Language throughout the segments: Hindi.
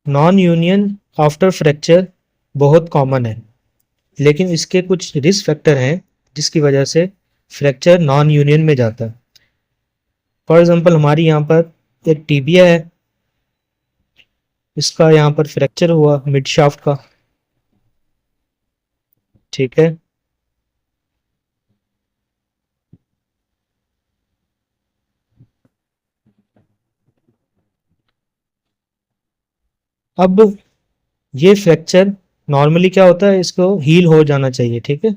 नॉन यूनियन आफ्टर फ्रैक्चर बहुत कॉमन है, लेकिन इसके कुछ रिस्क फैक्टर हैं जिसकी वजह से फ्रैक्चर नॉन यूनियन में जाता है। फॉर एग्जांपल हमारी यहाँ पर एक टीबिया है, इसका यहाँ पर फ्रैक्चर हुआ मिड शाफ्ट का, ठीक है। अब ये फ्रैक्चर नॉर्मली क्या होता है, इसको हील हो जाना चाहिए, ठीक है।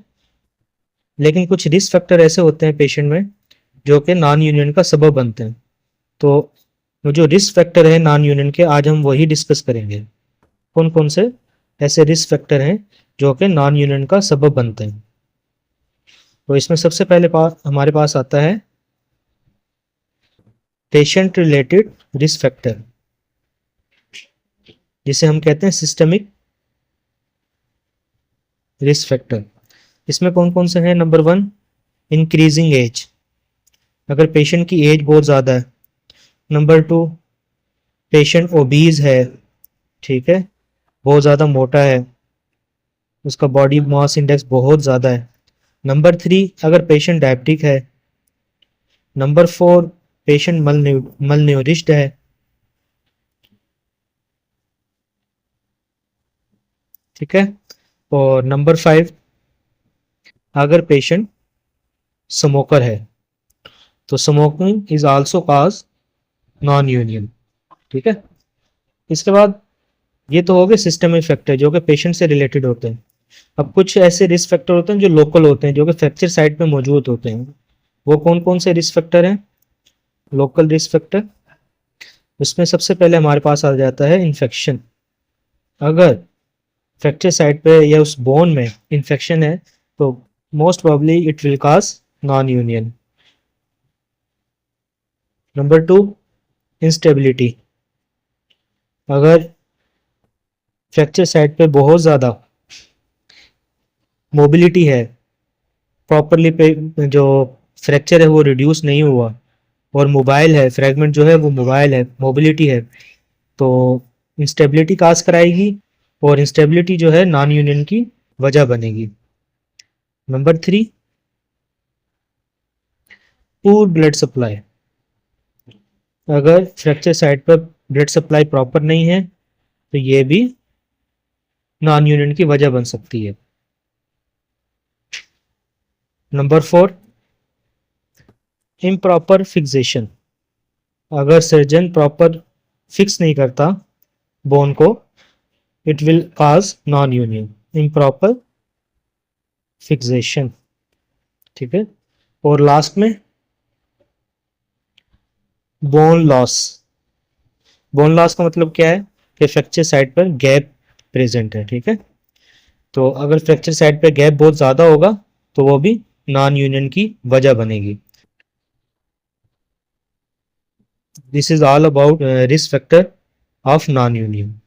लेकिन कुछ रिस्क फैक्टर ऐसे होते हैं पेशेंट में जो कि नॉन यूनियन का सबब बनते हैं। तो वो जो रिस्क फैक्टर है नॉन यूनियन के, आज हम वही डिस्कस करेंगे। कौन कौन से ऐसे रिस्क फैक्टर हैं जो कि नॉन यूनियन का सबब बनते हैं। तो इसमें सबसे पहले हमारे पास आता है पेशेंट रिलेटेड रिस्क फैक्टर, जिसे हम कहते हैं सिस्टमिक रिस्क फैक्टर। इसमें कौन कौन से हैं? नंबर 1, इंक्रीजिंग एज, अगर पेशेंट की एज बहुत ज़्यादा है। नंबर 2, पेशेंट ओबीज है, ठीक है, बहुत ज़्यादा मोटा है, उसका बॉडी मास इंडेक्स बहुत ज़्यादा है। नंबर 3, अगर पेशेंट डायबिटिक है। नंबर 4, पेशेंट मलन्यूरिश्ड है, ठीक है। और नंबर 5, अगर पेशेंट स्मोकर है। तो smoking is also cause non union, ठीक है। इसके बाद ये तो हो गए सिस्टमिक फैक्टर जो कि पेशेंट से रिलेटेड होते हैं। अब कुछ ऐसे रिस्क फैक्टर होते हैं जो लोकल होते हैं, जो कि फ्रैक्चर साइट पे मौजूद होते हैं। वो कौन कौन से रिस्क फैक्टर हैं? लोकल रिस्क फैक्टर, उसमें सबसे पहले हमारे पास आ जाता है इन्फेक्शन। अगर फ्रैक्चर साइट पे या उस बोन में इन्फेक्शन है तो most probably it will cause non union. Number 2, instability, अगर फ्रैक्चर साइट पे बहुत ज़्यादा मोबिलिटी है, प्रॉपरली पे जो फ्रैक्चर है वो रिड्यूस नहीं हुआ, और मोबाइल है, फ्रैगमेंट जो है वो मोबाइल है, मोबिलिटी है, तो इंस्टेबिलिटी काज कराएगी, और इंस्टेबिलिटी जो है नॉन यूनियन की वजह बनेगी। नंबर 3, पूर ब्लड सप्लाई, अगर फ्रैक्चर साइट पर ब्लड सप्लाई प्रॉपर नहीं है तो ये भी नॉन यूनियन की वजह बन सकती है। नंबर 4, इम्प्रॉपर फिक्सेशन, अगर सर्जन प्रॉपर फिक्स नहीं करता बोन को, it will cause non union, improper fixation, ठीक है। और लास्ट में बोन लॉस। बोन लॉस का मतलब क्या है कि फ्रैक्चर साइट पर गैप प्रेजेंट है, ठीक है। तो अगर फ्रैक्चर साइट पर गैप बहुत ज़्यादा होगा तो वो भी नॉन यूनियन की वजह बनेगी। This is all about risk factor of non union.